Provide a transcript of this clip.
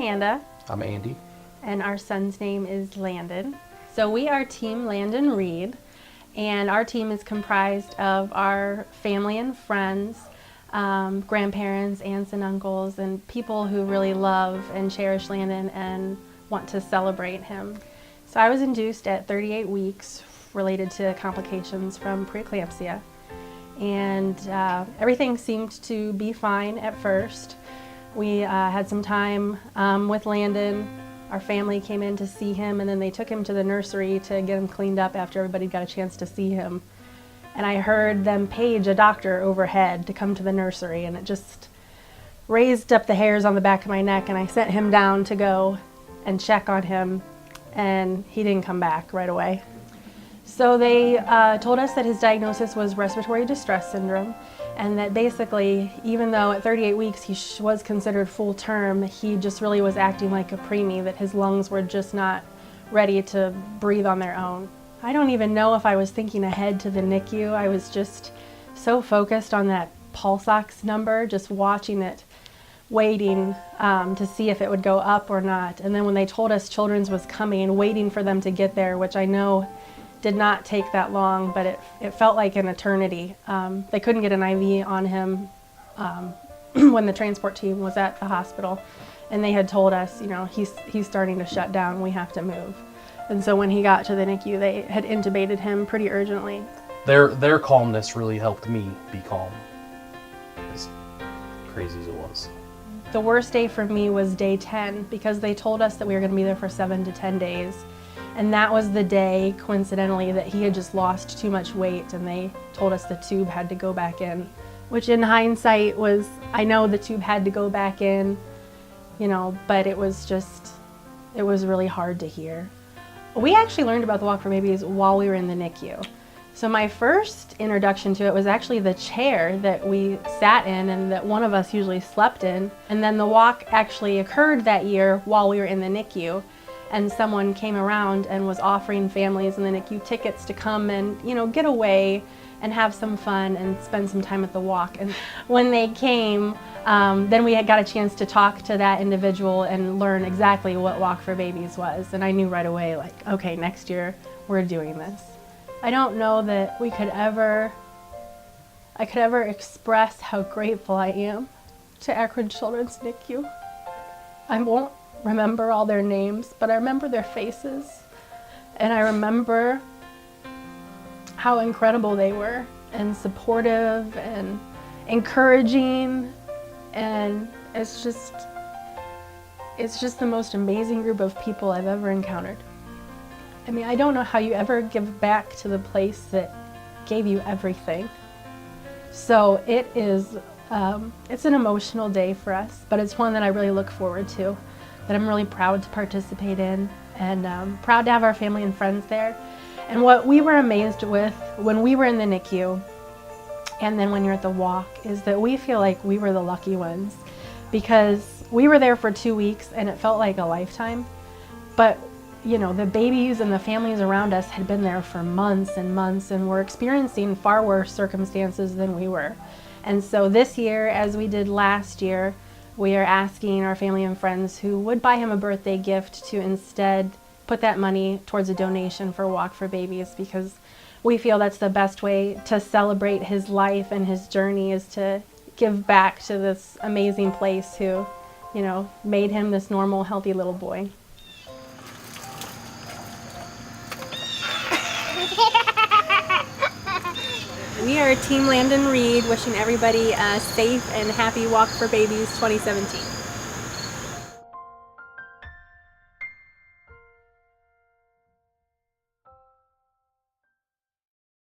Amanda. I'm Andy. And our son's name is Landon. So we are Team Landon Reid, and our team is comprised of our family and friends, grandparents, aunts and uncles, and people who really love and cherish Landon and want to celebrate him. So I was induced at 38 weeks related to complications from preeclampsia, and everything seemed to be fine at first. We had some time with Landon. Our family came in to see him, and then they took him to the nursery to get him cleaned up after everybody got a chance to see him. And I heard them page a doctor overhead to come to the nursery, and it just raised up the hairs on the back of my neck, and I sent him down to go and check on him, and he didn't come back right away. So they told us that his diagnosis was respiratory distress syndrome, and that basically, even though at 38 weeks he was considered full term, he just really was acting like a preemie, that his lungs were just not ready to breathe on their own. I don't even know if I was thinking ahead to the NICU. I was just so focused on that pulse ox number, just watching it, waiting to see if it would go up or not. And then when they told us Children's was coming, waiting for them to get there, which I know did not take that long, but it felt like an eternity. They couldn't get an IV on him when the transport team was at the hospital, and they had told us, you know, he's starting to shut down, we have to move. And so when he got to the NICU, they had intubated him pretty urgently. Their calmness really helped me be calm, as crazy as it was. The worst day for me was day 10, because they told us that we were going to be there for 7 to 10 days. And that was the day, coincidentally, that he had just lost too much weight, and they told us the tube had to go back in, which in hindsight was, I know the tube had to go back in, you know, but it was really hard to hear. We actually learned about the Walk for Babies while we were in the NICU. So my first introduction to it was actually the chair that we sat in and that one of us usually slept in. And then the walk actually occurred that year while we were in the NICU. And someone came around and was offering families in the NICU tickets to come and, you know, get away and have some fun and spend some time at the walk. And when they came, then we had got a chance to talk to that individual and learn exactly what Walk for Babies was. And I knew right away, like, okay, next year we're doing this. I don't know that I could ever express how grateful I am to Akron Children's NICU. I won't remember all their names, but I remember their faces, and I remember how incredible they were, and supportive and encouraging, and it's just the most amazing group of people I've ever encountered. I mean, I don't know how you ever give back to the place that gave you everything. So it is, it's an emotional day for us, but it's one that I really look forward to, that I'm really proud to participate in, and proud to have our family and friends there. And what we were amazed with when we were in the NICU, and then when you're at the walk, is that we feel like we were the lucky ones, because we were there for 2 weeks and it felt like a lifetime. But you know, the babies and the families around us had been there for months and months and were experiencing far worse circumstances than we were. And so this year, as we did last year, we are asking our family and friends who would buy him a birthday gift to instead put that money towards a donation for Walk for Babies, because we feel that's the best way to celebrate his life and his journey, is to give back to this amazing place who, you know, made him this normal, healthy little boy. We are Team Landon Reid, wishing everybody a safe and happy Walk for Babies 2017.